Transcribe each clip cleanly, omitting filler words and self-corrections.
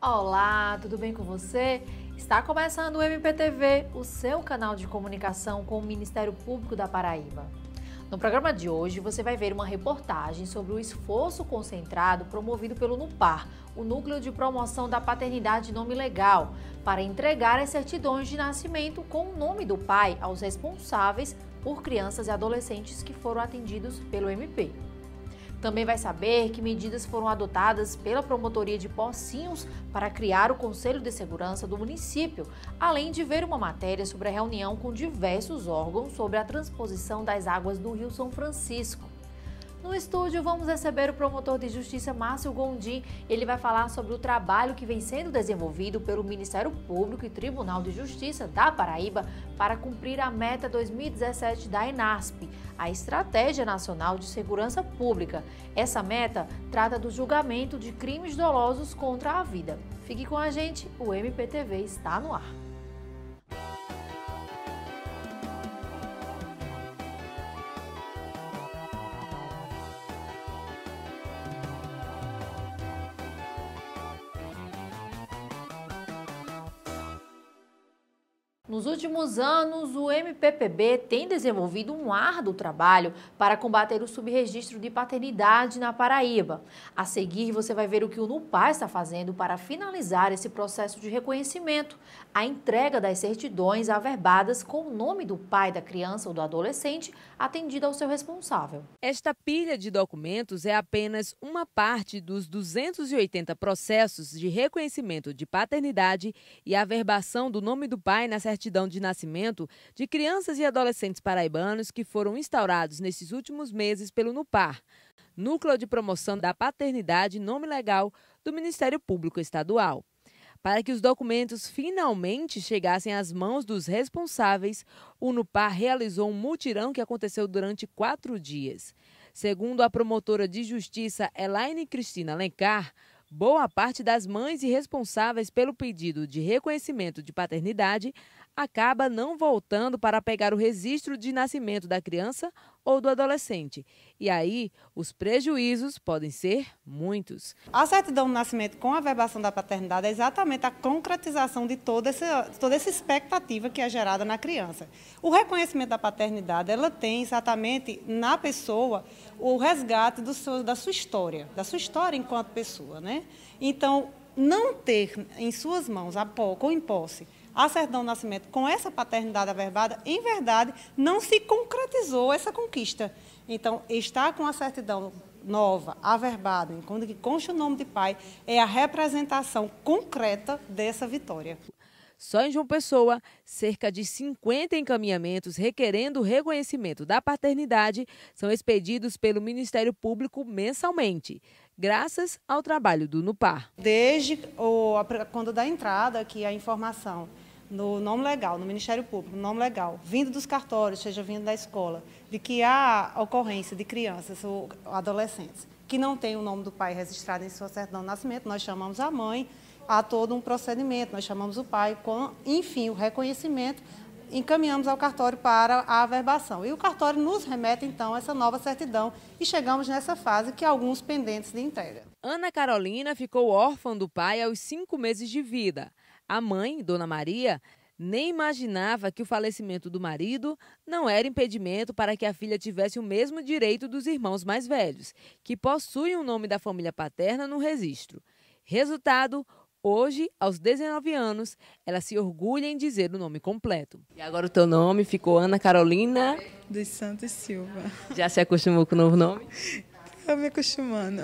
Olá, tudo bem com você? Está começando o MPTV, o seu canal de comunicação com o Ministério Público da Paraíba. No programa de hoje, você vai ver uma reportagem sobre o esforço concentrado promovido pelo NUPAR, o Núcleo de Promoção da Paternidade Nome Legal, para entregar as certidões de nascimento com o nome do pai aos responsáveis por crianças e adolescentes que foram atendidos pelo MP. Também vai saber que medidas foram adotadas pela Promotoria de Pocinhos para criar o Conselho de Segurança do município, além de ver uma matéria sobre a reunião com diversos órgãos sobre a transposição das águas do Rio São Francisco. No estúdio, vamos receber o promotor de Justiça, Márcio Gondim. Ele vai falar sobre o trabalho que vem sendo desenvolvido pelo Ministério Público e Tribunal de Justiça da Paraíba para cumprir a meta 2017 da ENASP, a Estratégia Nacional de Segurança Pública. Essa meta trata do julgamento de crimes dolosos contra a vida. Fique com a gente, o MPTV está no ar. Nos últimos anos, o MPPB tem desenvolvido um árduo trabalho para combater o subregistro de paternidade na Paraíba. A seguir, você vai ver o que o NUPAR está fazendo para finalizar esse processo de reconhecimento, a entrega das certidões averbadas com o nome do pai da criança ou do adolescente atendido ao seu responsável. Esta pilha de documentos é apenas uma parte dos 280 processos de reconhecimento de paternidade e averbação do nome do pai na certidão de nascimento de crianças e adolescentes paraibanos que foram instaurados nesses últimos meses pelo NUPAR, Núcleo de Promoção da Paternidade Nome Legal do Ministério Público Estadual. Para que os documentos finalmente chegassem às mãos dos responsáveis, o NUPAR realizou um mutirão que aconteceu durante 4 dias. Segundo a promotora de Justiça Elaine Cristina Alencar, boa parte das mães e responsáveis pelo pedido de reconhecimento de paternidade acaba não voltando para pegar o registro de nascimento da criança ou do adolescente. E aí, os prejuízos podem ser muitos. A certidão de nascimento com a averbação da paternidade é exatamente a concretização de toda essa expectativa que é gerada na criança. O reconhecimento da paternidade, ela tem exatamente na pessoa o resgate da sua história enquanto pessoa, né? Então, não ter em suas mãos, com em posse, a certidão de nascimento com essa paternidade averbada, em verdade, não se concretizou essa conquista. Então, estar com a certidão nova, averbada, quando consta o nome de pai, é a representação concreta dessa vitória. Só em João Pessoa, cerca de 50 encaminhamentos requerendo o reconhecimento da paternidade são expedidos pelo Ministério Público mensalmente, graças ao trabalho do NUPAR. Desde quando dá entrada aqui a informação no nome legal, no Ministério Público, no nome legal, vindo dos cartórios, seja vindo da escola, de que há ocorrência de crianças ou adolescentes que não têm o nome do pai registrado em sua certidão de nascimento, nós chamamos a mãe, há todo um procedimento, nós chamamos o pai, enfim, o reconhecimento, encaminhamos ao cartório para a averbação. E o cartório nos remete, então, essa nova certidão e chegamos nessa fase que há alguns pendentes de entrega. Ana Carolina ficou órfã do pai aos 5 meses de vida. A mãe, Dona Maria, nem imaginava que o falecimento do marido não era impedimento para que a filha tivesse o mesmo direito dos irmãos mais velhos, que possuem o nome da família paterna no registro. Resultado, hoje, aos 19 anos, ela se orgulha em dizer o nome completo. E agora o teu nome ficou Ana Carolina dos Santos Silva. Já se acostumou com o novo nome? Estou me acostumando.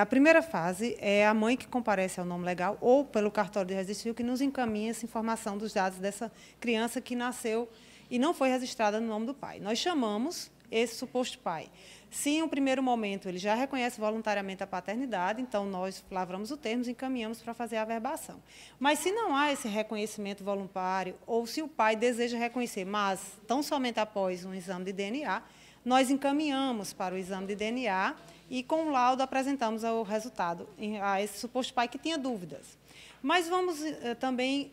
A primeira fase é a mãe que comparece ao nome legal ou pelo cartório de registro civil que nos encaminha essa informação dos dados dessa criança que nasceu e não foi registrada no nome do pai. Nós chamamos esse suposto pai. Se em um primeiro momento ele já reconhece voluntariamente a paternidade, então nós lavramos o termo e encaminhamos para fazer a averbação. Mas se não há esse reconhecimento voluntário ou se o pai deseja reconhecer, mas tão somente após um exame de DNA, nós encaminhamos para o exame de DNA e com o laudo apresentamos o resultado a esse suposto pai que tinha dúvidas. Mas vamos também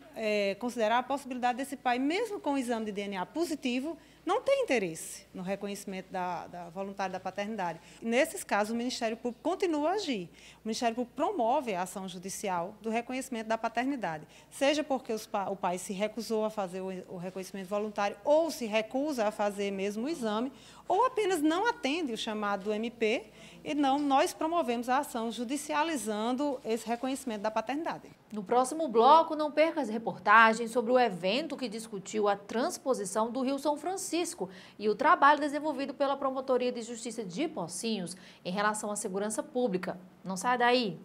considerar a possibilidade desse pai, mesmo com o exame de DNA positivo, não tem interesse no reconhecimento da voluntária da paternidade. Nesses casos, o Ministério Público continua a agir. O Ministério Público promove a ação judicial do reconhecimento da paternidade, seja porque o pai se recusou a fazer o reconhecimento voluntário ou se recusa a fazer mesmo o exame, ou apenas não atende o chamado do MP, e não, nós promovemos a ação judicializando esse reconhecimento da paternidade. No próximo bloco, não perca as reportagens sobre o evento que discutiu a transposição do Rio São Francisco e o trabalho desenvolvido pela Promotoria de Justiça de Pocinhos em relação à segurança pública. Não saia daí!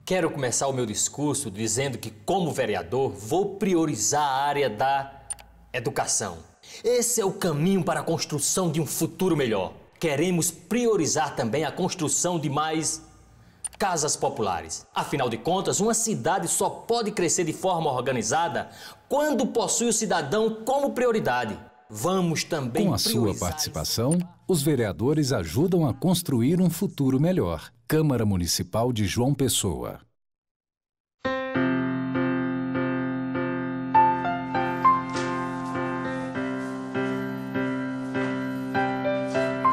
Quero começar o meu discurso dizendo que, como vereador, vou priorizar a área da educação. Esse é o caminho para a construção de um futuro melhor. Queremos priorizar também a construção de mais casas populares. Afinal de contas, uma cidade só pode crescer de forma organizada quando possui o cidadão como prioridade. Vamos também Com a sua participação, os vereadores ajudam a construir um futuro melhor. Câmara Municipal de João Pessoa.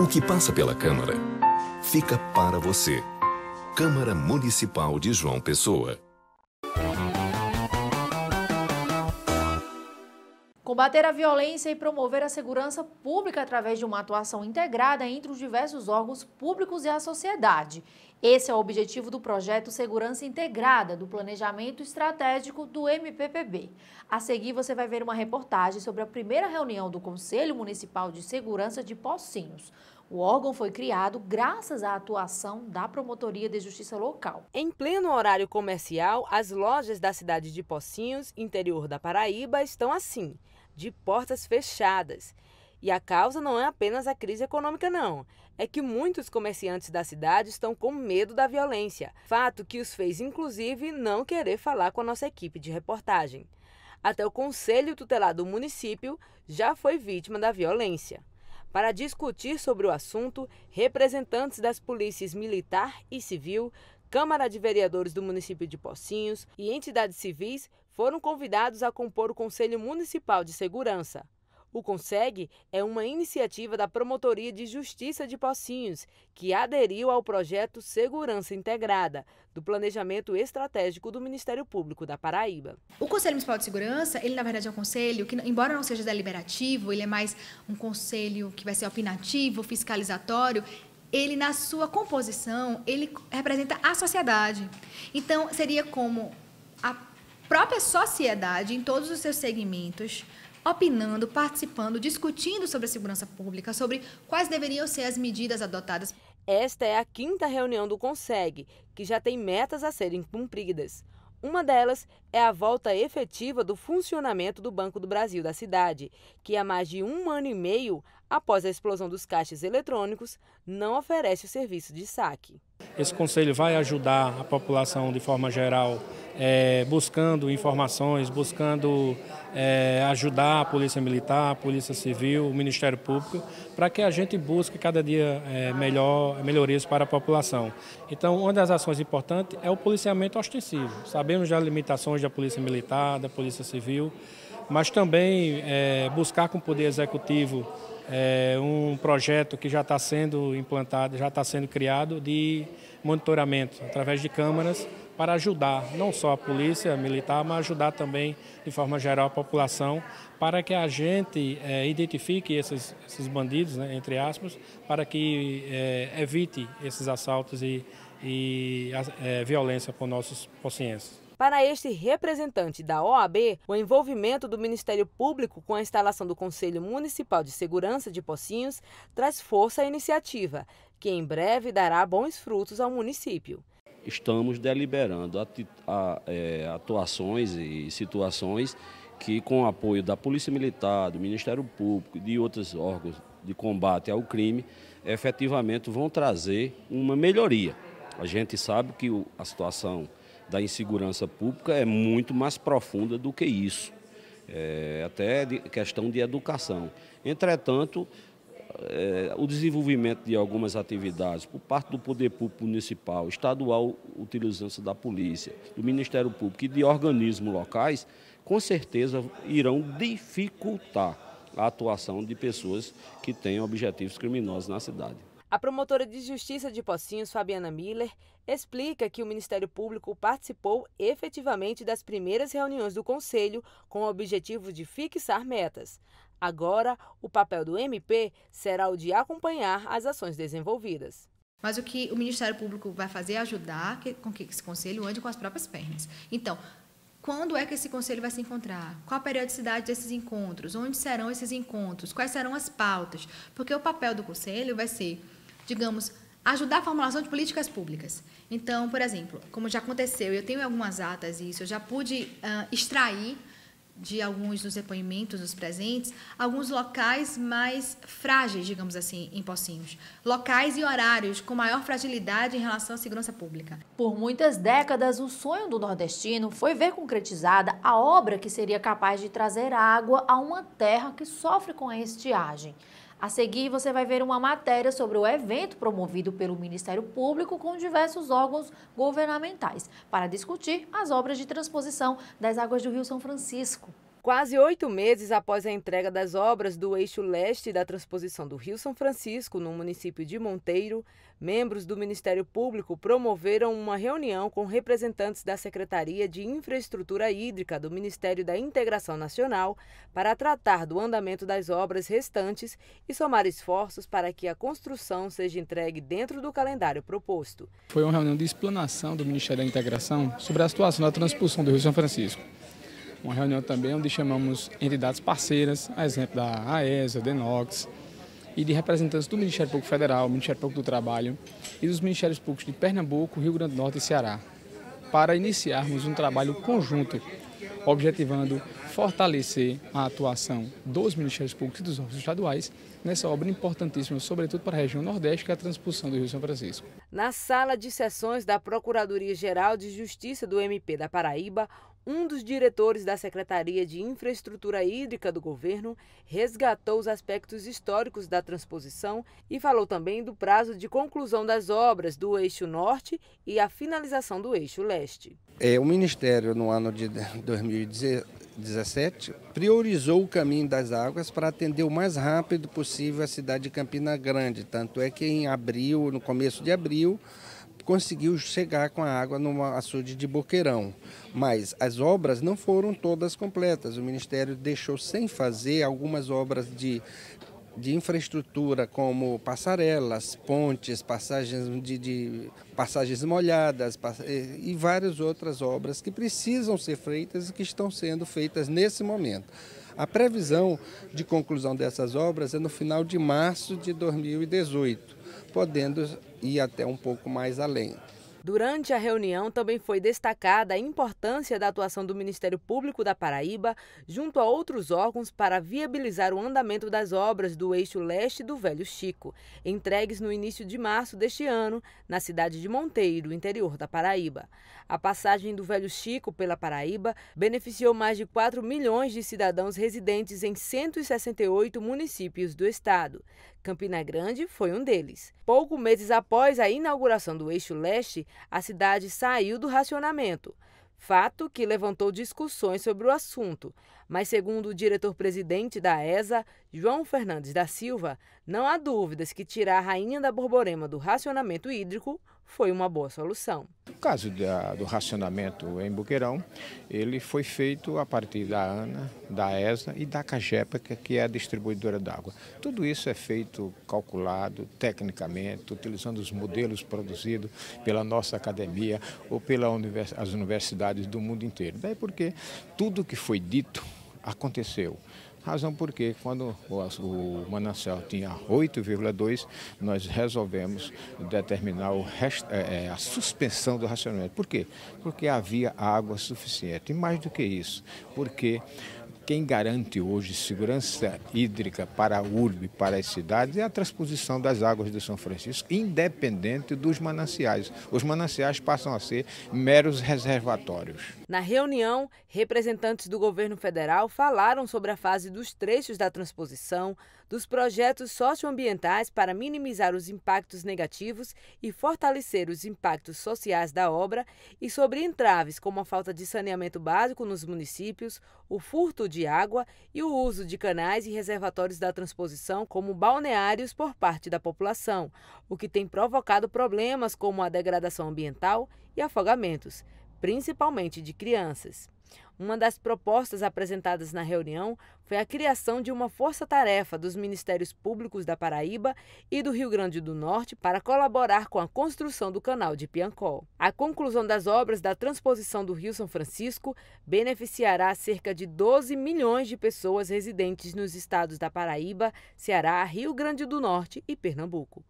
O que passa pela Câmara fica para você. Câmara Municipal de João Pessoa. Combater a violência e promover a segurança pública através de uma atuação integrada entre os diversos órgãos públicos e a sociedade. Esse é o objetivo do projeto Segurança Integrada, do Planejamento Estratégico do MPPB. A seguir, você vai ver uma reportagem sobre a primeira reunião do Conselho Municipal de Segurança de Pocinhos. O órgão foi criado graças à atuação da Promotoria de Justiça Local. Em pleno horário comercial, as lojas da cidade de Pocinhos, interior da Paraíba, estão assim, de portas fechadas. E a causa não é apenas a crise econômica, não. É que muitos comerciantes da cidade estão com medo da violência. Fato que os fez, inclusive, não querer falar com a nossa equipe de reportagem. Até o Conselho Tutelar do município já foi vítima da violência. Para discutir sobre o assunto, representantes das polícias militar e civil, Câmara de Vereadores do município de Pocinhos e entidades civis foram convidados a compor o Conselho Municipal de Segurança. O CONSEG é uma iniciativa da Promotoria de Justiça de Pocinhos, que aderiu ao projeto Segurança Integrada, do Planejamento Estratégico do Ministério Público da Paraíba. O Conselho Municipal de Segurança, ele na verdade é um conselho que, embora não seja deliberativo, ele é mais um conselho que vai ser opinativo, fiscalizatório. Ele, na sua composição, ele representa a sociedade. Então, seria como a própria sociedade, em todos os seus segmentos, opinando, participando, discutindo sobre a segurança pública, sobre quais deveriam ser as medidas adotadas. Esta é a 5ª reunião do CONSEG, que já tem metas a serem cumpridas. Uma delas é a volta efetiva do funcionamento do Banco do Brasil da cidade, que há mais de 1 ano e meio, após a explosão dos caixas eletrônicos, não oferece o serviço de saque. Esse conselho vai ajudar a população de forma geral, buscando informações, buscando ajudar a Polícia Militar, a Polícia Civil, o Ministério Público, para que a gente busque cada dia melhorias para a população. Então, uma das ações importantes é o policiamento ostensivo. Sabemos das limitações da Polícia Militar, da Polícia Civil, mas também buscar com o Poder Executivo um projeto que já está sendo implantado, já está sendo criado de monitoramento através de câmaras para ajudar não só a Polícia Militar, mas ajudar também de forma geral a população para que a gente identifique esses bandidos, né, entre aspas, para que evite esses assaltos e violência por nossos pocinhenses. Para este representante da OAB, o envolvimento do Ministério Público com a instalação do Conselho Municipal de Segurança de Pocinhos traz força à iniciativa, que em breve dará bons frutos ao município. Estamos deliberando atuações e situações que, com o apoio da Polícia Militar, do Ministério Público e de outros órgãos de combate ao crime, efetivamente vão trazer uma melhoria. A gente sabe que a situação da insegurança pública é muito mais profunda do que isso, até questão de educação. Entretanto, o desenvolvimento de algumas atividades por parte do Poder Público Municipal, estadual, utilizando-se da Polícia, do Ministério Público e de organismos locais, com certeza irão dificultar a atuação de pessoas que tenham objetivos criminosos na cidade. A promotora de Justiça de Pocinhos, Fabiana Miller, explica que o Ministério Público participou efetivamente das primeiras reuniões do Conselho com o objetivo de fixar metas. Agora, o papel do MP será o de acompanhar as ações desenvolvidas. Mas o que o Ministério Público vai fazer é ajudar com que esse conselho ande com as próprias pernas. Então, quando é que esse conselho vai se encontrar? Qual a periodicidade desses encontros? Onde serão esses encontros? Quais serão as pautas? Porque o papel do conselho vai ser, digamos, ajudar a formulação de políticas públicas. Então, por exemplo, como já aconteceu, eu tenho algumas atas e isso, eu já pude extrair de alguns dos depoimentos dos presentes, alguns locais mais frágeis, digamos assim, em Pocinhos. Locais e horários com maior fragilidade em relação à segurança pública. Por muitas décadas, o sonho do nordestino foi ver concretizada a obra que seria capaz de trazer água a uma terra que sofre com a estiagem. A seguir, você vai ver uma matéria sobre o evento promovido pelo Ministério Público com diversos órgãos governamentais para discutir as obras de transposição das águas do Rio São Francisco. Quase 8 meses após a entrega das obras do eixo leste da transposição do Rio São Francisco, no município de Monteiro, membros do Ministério Público promoveram uma reunião com representantes da Secretaria de Infraestrutura Hídrica do Ministério da Integração Nacional para tratar do andamento das obras restantes e somar esforços para que a construção seja entregue dentro do calendário proposto. Foi uma reunião de explanação do Ministério da Integração sobre a situação da transposição do Rio São Francisco. Uma reunião também onde chamamos entidades parceiras, a exemplo da AESA, DENOX, e de representantes do Ministério Público Federal, Ministério Público do Trabalho e dos Ministérios Públicos de Pernambuco, Rio Grande do Norte e Ceará, para iniciarmos um trabalho conjunto, objetivando fortalecer a atuação dos Ministérios Públicos e dos órgãos estaduais nessa obra importantíssima, sobretudo para a região Nordeste, que é a transposição do Rio São Francisco. Na sala de sessões da Procuradoria-Geral de Justiça do MP da Paraíba, um dos diretores da Secretaria de Infraestrutura Hídrica do governo resgatou os aspectos históricos da transposição e falou também do prazo de conclusão das obras do eixo norte e a finalização do eixo leste. O Ministério, no ano de 2017, priorizou o caminho das águas para atender o mais rápido possível a cidade de Campina Grande. Tanto é que em abril, no começo de abril, conseguiu chegar com a água no açude de Boqueirão. Mas as obras não foram todas completas. O Ministério deixou sem fazer algumas obras de infraestrutura, como passarelas, pontes, passagens molhadas e várias outras obras que precisam ser feitas e que estão sendo feitas nesse momento. A previsão de conclusão dessas obras é no final de março de 2018, podendo ir até um pouco mais além. Durante a reunião também foi destacada a importância da atuação do Ministério Público da Paraíba junto a outros órgãos para viabilizar o andamento das obras do eixo leste do Velho Chico, entregues no início de março deste ano, na cidade de Monteiro, interior da Paraíba. A passagem do Velho Chico pela Paraíba beneficiou mais de 4 milhões de cidadãos residentes em 168 municípios do estado. Campina Grande foi um deles. Poucos meses após a inauguração do eixo leste, a cidade saiu do racionamento, fato que levantou discussões sobre o assunto. Mas, segundo o diretor-presidente da AESA, João Fernandes da Silva, não há dúvidas que tirar a Rainha da Borborema do racionamento hídrico foi uma boa solução. O caso do racionamento em Boqueirão, ele foi feito a partir da ANA, da AESA e da CAGEPA, que é a distribuidora d'água. Tudo isso é feito, calculado, tecnicamente, utilizando os modelos produzidos pela nossa academia ou pelas universidades do mundo inteiro. Daí porque tudo que foi dito aconteceu. Razão porque quando o manancial tinha 8,2, nós resolvemos determinar a suspensão do racionamento. Por quê? Porque havia água suficiente. E mais do que isso, porque quem garante hoje segurança hídrica para a urbe, para as cidades, é a transposição das águas do São Francisco, independente dos mananciais. Os mananciais passam a ser meros reservatórios. Na reunião, representantes do governo federal falaram sobre a fase dos trechos da transposição, dos projetos socioambientais para minimizar os impactos negativos e fortalecer os impactos sociais da obra e sobre entraves como a falta de saneamento básico nos municípios, o furto de água e o uso de canais e reservatórios da transposição como balneários por parte da população, o que tem provocado problemas como a degradação ambiental e afogamentos, principalmente de crianças. Uma das propostas apresentadas na reunião foi a criação de uma força-tarefa dos Ministérios Públicos da Paraíba e do Rio Grande do Norte para colaborar com a construção do canal de Piancó. A conclusão das obras da transposição do Rio São Francisco beneficiará cerca de 12 milhões de pessoas residentes nos estados da Paraíba, Ceará, Rio Grande do Norte e Pernambuco.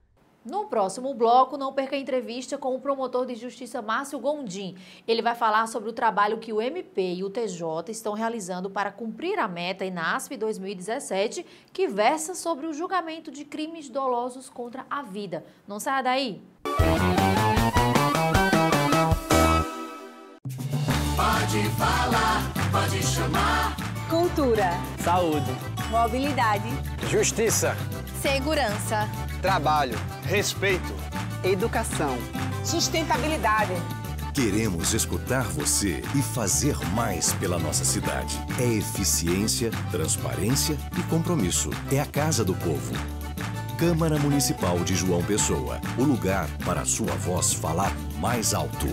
No próximo bloco, não perca a entrevista com o promotor de justiça Márcio Gondim. Ele vai falar sobre o trabalho que o MP e o TJ estão realizando para cumprir a meta ENASP 2017, que versa sobre o julgamento de crimes dolosos contra a vida. Não saia daí! Pode falar, pode chamar. Cultura, saúde, mobilidade, justiça, segurança, trabalho, respeito, educação, sustentabilidade. Queremos escutar você e fazer mais pela nossa cidade. É eficiência, transparência e compromisso. É a Casa do Povo. Câmara Municipal de João Pessoa. O lugar para a sua voz falar mais alto.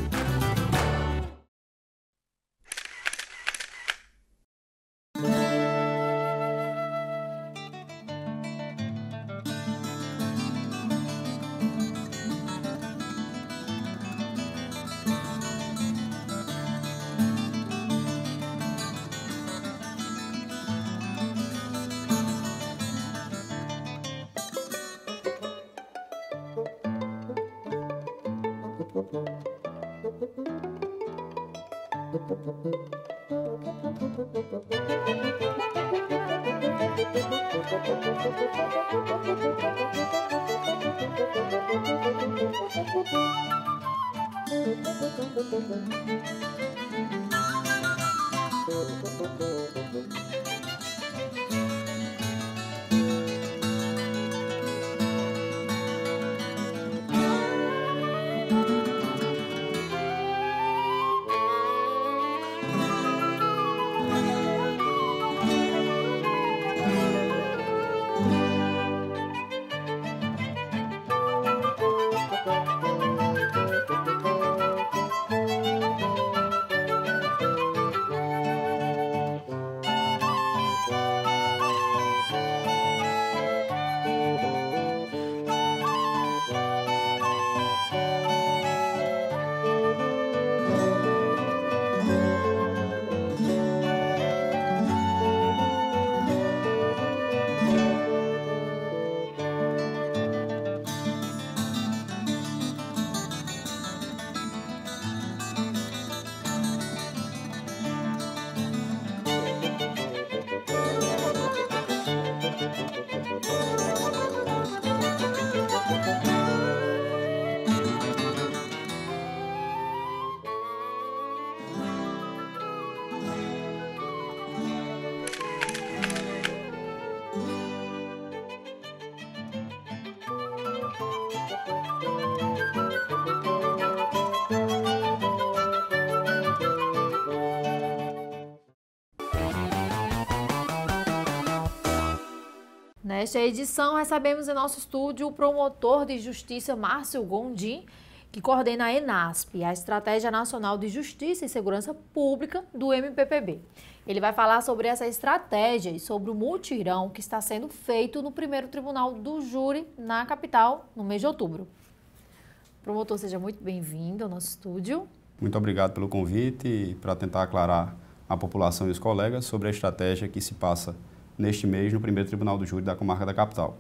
Nesta edição, recebemos em nosso estúdio o promotor de justiça Márcio Gondim, que coordena a ENASP, a Estratégia Nacional de Justiça e Segurança Pública do MPPB. Ele vai falar sobre essa estratégia e sobre o mutirão que está sendo feito no primeiro tribunal do júri na capital, no mês de outubro. Promotor, seja muito bem-vindo ao nosso estúdio. Muito obrigado pelo convite e para tentar aclarar à população e os colegas sobre a estratégia que se passa neste mês no primeiro tribunal do júri da comarca da capital.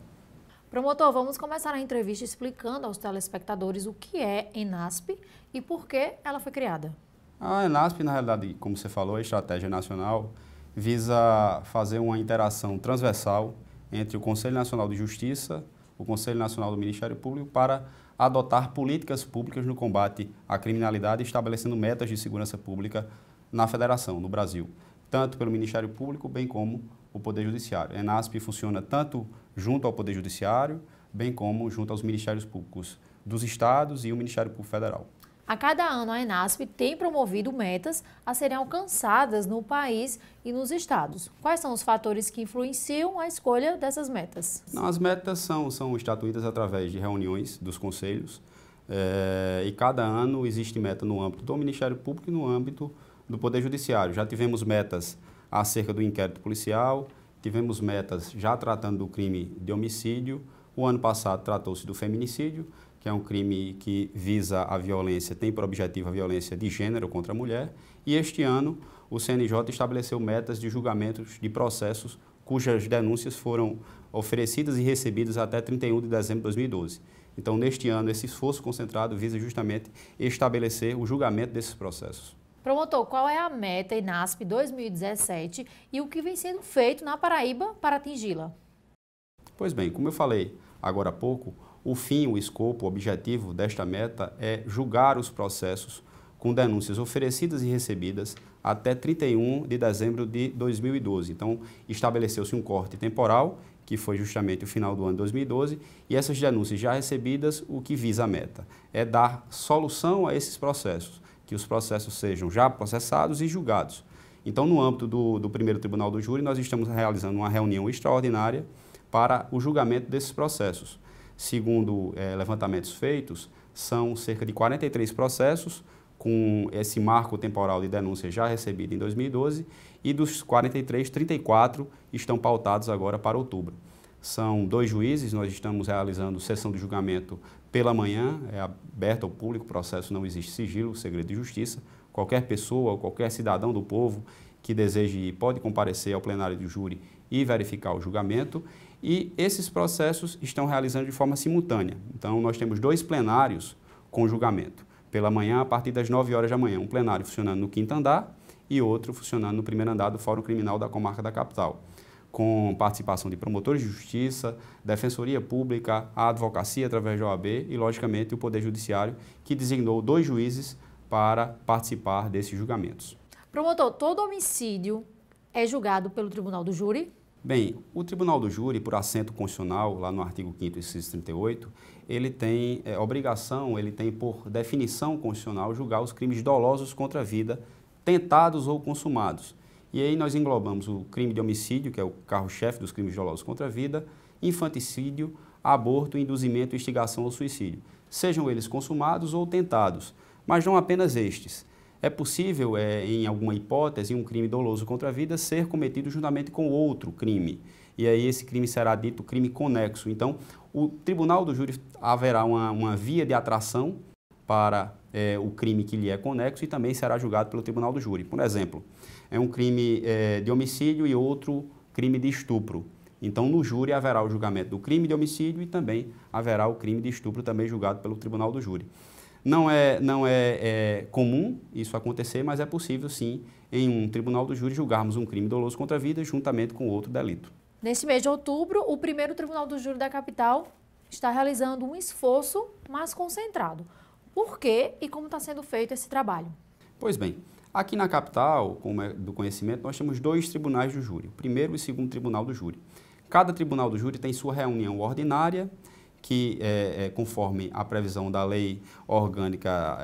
Promotor, vamos começar a entrevista explicando aos telespectadores o que é ENASP e por que ela foi criada. A ENASP, na realidade, como você falou, a Estratégia Nacional, visa fazer uma interação transversal entre o Conselho Nacional de Justiça, o Conselho Nacional do Ministério Público, para adotar políticas públicas no combate à criminalidade, estabelecendo metas de segurança pública na Federação, no Brasil, tanto pelo Ministério Público, bem como o Poder Judiciário. A ENASP funciona tanto junto ao Poder Judiciário, bem como junto aos Ministérios Públicos dos Estados e o Ministério Público Federal. A cada ano, a ENASP tem promovido metas a serem alcançadas no país e nos estados. Quais são os fatores que influenciam a escolha dessas metas? Não, as metas são instituídas através de reuniões dos conselhos e cada ano existe meta no âmbito do Ministério Público e no âmbito do Poder Judiciário. Já tivemos metas acerca do inquérito policial, tivemos metas já tratando do crime de homicídio. O ano passado tratou-se do feminicídio, que é um crime que visa a violência, tem por objetivo a violência de gênero contra a mulher. E este ano, o CNJ estabeleceu metas de julgamentos de processos cujas denúncias foram oferecidas e recebidas até 31 de dezembro de 2012. Então, neste ano, esse esforço concentrado visa justamente estabelecer o julgamento desses processos. Promotor, qual é a meta ENASP 2017 e o que vem sendo feito na Paraíba para atingi-la? Pois bem, como eu falei agora há pouco, o fim, o escopo, o objetivo desta meta é julgar os processos com denúncias oferecidas e recebidas até 31 de dezembro de 2012. Então, estabeleceu-se um corte temporal, que foi justamente o final do ano de 2012, e essas denúncias já recebidas, o que visa a meta é dar solução a esses processos, que os processos sejam já processados e julgados. Então, no âmbito do primeiro tribunal do júri, nós estamos realizando uma reunião extraordinária para o julgamento desses processos. Segundo levantamentos feitos, são cerca de 43 processos, com esse marco temporal de denúncia já recebido em 2012, e dos 43, 34 estão pautados agora para outubro. São 2 juízes, nós estamos realizando sessão de julgamento pela manhã, é aberto ao público, o processo não existe sigilo, segredo de justiça. Qualquer pessoa, qualquer cidadão do povo que deseje ir pode comparecer ao plenário do júri e verificar o julgamento. E esses processos estão realizando de forma simultânea. Então, nós temos 2 plenários com julgamento. Pela manhã, a partir das 9 horas da manhã, um plenário funcionando no 5º andar e outro funcionando no 1º andar do Fórum Criminal da Comarca da Capital, com participação de promotores de justiça, defensoria pública, a advocacia através da OAB e, logicamente, o Poder Judiciário, que designou 2 juízes para participar desses julgamentos. Promotor, todo homicídio é julgado pelo Tribunal do Júri? Bem, o Tribunal do Júri, por assento constitucional, lá no artigo 5º, inciso 38, ele tem obrigação, ele tem por definição constitucional julgar os crimes dolosos contra a vida, tentados ou consumados. E aí nós englobamos o crime de homicídio, que é o carro-chefe dos crimes dolosos contra a vida, infanticídio, aborto, induzimento, instigação ao suicídio, sejam eles consumados ou tentados, mas não apenas estes. É possível, em alguma hipótese, um crime doloso contra a vida ser cometido juntamente com outro crime. E aí esse crime será dito crime conexo. Então, o Tribunal do Júri haverá uma via de atração para o crime que lhe é conexo e também será julgado pelo Tribunal do Júri. Por exemplo, é um crime de homicídio e outro crime de estupro. Então, no júri haverá o julgamento do crime de homicídio e também haverá o crime de estupro também julgado pelo Tribunal do Júri. Não é comum isso acontecer, mas é possível, sim, em um tribunal do júri julgarmos um crime doloso contra a vida juntamente com outro delito. Neste mês de outubro, o primeiro Tribunal do Júri da capital está realizando um esforço mais concentrado. Por quê e como está sendo feito esse trabalho? Pois bem, aqui na capital, como é do conhecimento, nós temos 2 tribunais do júri, o primeiro e o segundo tribunal do júri. Cada tribunal do júri tem sua reunião ordinária, que conforme a previsão da lei orgânica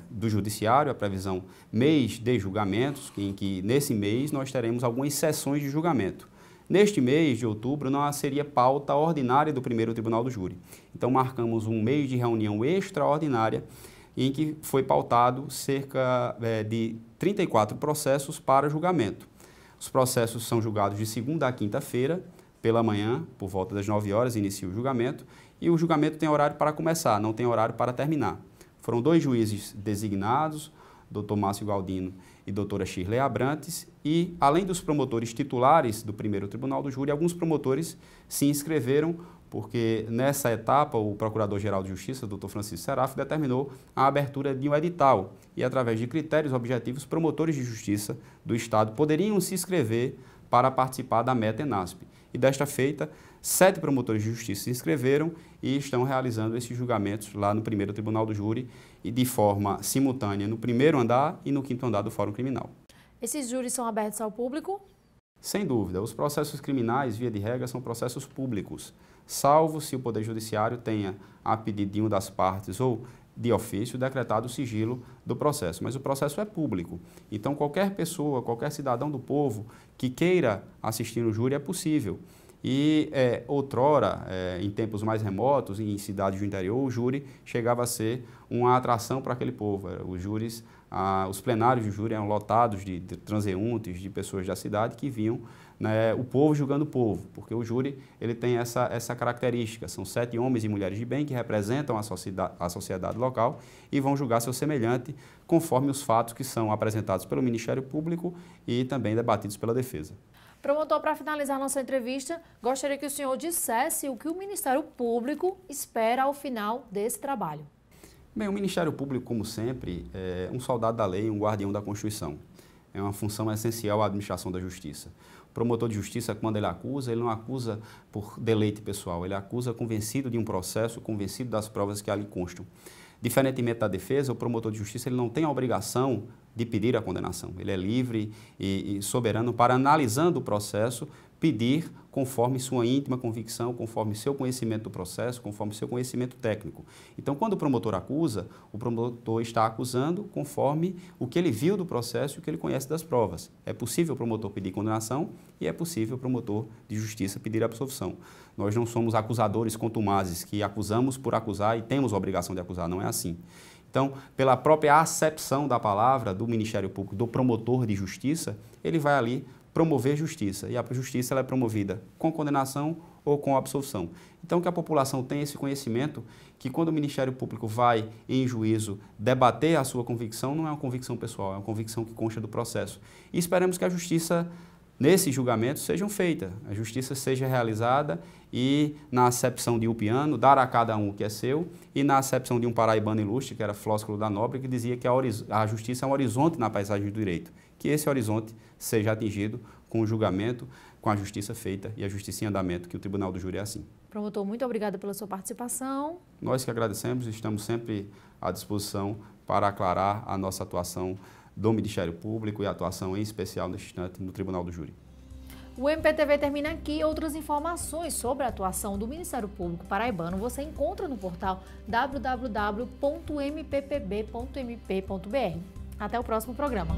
do judiciário, a previsão mês de julgamentos, em que nesse mês nós teremos algumas sessões de julgamento. Neste mês de outubro não seria pauta ordinária do primeiro tribunal do júri. Então marcamos um mês de reunião extraordinária em que foi pautado cerca de 34 processos para julgamento. Os processos são julgados de segunda a quinta-feira, pela manhã, por volta das 9 horas, inicia o julgamento. E o julgamento tem horário para começar, não tem horário para terminar. Foram 2 juízes designados, Dr. Márcio Galdino e doutora Shirley Abrantes, e além dos promotores titulares do primeiro tribunal do júri, alguns promotores se inscreveram, porque nessa etapa o Procurador-Geral de Justiça, Dr. Francisco Seraf, determinou a abertura de um edital e, através de critérios objetivos, promotores de justiça do Estado poderiam se inscrever para participar da meta ENASP. E desta feita, 7 promotores de justiça se inscreveram e estão realizando esses julgamentos lá no primeiro tribunal do júri e de forma simultânea no 1º andar e no 5º andar do Fórum Criminal. Esses júris são abertos ao público? Sem dúvida, os processos criminais, via de regra, são processos públicos, salvo se o Poder Judiciário tenha, a pedido de uma das partes ou de ofício, decretado o sigilo do processo. Mas o processo é público. Então, qualquer pessoa, qualquer cidadão do povo que queira assistir no júri é possível. E outrora, em tempos mais remotos, em cidades do interior, o júri chegava a ser uma atração para aquele povo. Os júris, os plenários do júri eram lotados de transeuntes, de pessoas da cidade que viam, né, o povo julgando o povo, porque o júri ele tem essa característica. São 7 homens e mulheres de bem que representam a sociedade local e vão julgar seu semelhante conforme os fatos que são apresentados pelo Ministério Público e também debatidos pela defesa. Promotor, para finalizar nossa entrevista, gostaria que o senhor dissesse o que o Ministério Público espera ao final desse trabalho. Bem, o Ministério Público, como sempre, é um soldado da lei, um guardião da Constituição. É uma função essencial à administração da justiça. O promotor de justiça, quando ele acusa, ele não acusa por deleite pessoal, ele acusa convencido de um processo, convencido das provas que ali constam. Diferentemente da defesa, o promotor de justiça ele não tem a obrigação de pedir a condenação. Ele é livre e soberano para, analisando o processo, pedir conforme sua íntima convicção, conforme seu conhecimento do processo, conforme seu conhecimento técnico. Então, quando o promotor acusa, o promotor está acusando conforme o que ele viu do processo e o que ele conhece das provas. É possível o promotor pedir condenação e é possível o promotor de justiça pedir absolvição. Nós não somos acusadores contumazes que acusamos por acusar e temos a obrigação de acusar, não é assim. Então, pela própria acepção da palavra do Ministério Público, do promotor de justiça, ele vai ali promover justiça. E a justiça ela é promovida com condenação ou com absolvição. Então, que a população tenha esse conhecimento que quando o Ministério Público vai em juízo debater a sua convicção, não é uma convicção pessoal, é uma convicção que consta do processo. E esperamos que a justiça, nesses julgamentos, sejam feitas, a justiça seja realizada e, na acepção de Ulpiano, dar a cada um o que é seu, e na acepção de um paraibano ilustre, que era Flósculo da Nobre, que dizia que a justiça é um horizonte na paisagem do direito, que esse horizonte seja atingido com o julgamento, com a justiça feita e a justiça em andamento, que o Tribunal do Júri é assim. Promotor, muito obrigada pela sua participação. Nós que agradecemos, estamos sempre à disposição para aclarar a nossa atuação do Ministério Público e a atuação em especial neste instante no Tribunal do Júri. O MPTV termina aqui. Outras informações sobre a atuação do Ministério Público paraibano você encontra no portal www.mppb.mp.br. Até o próximo programa.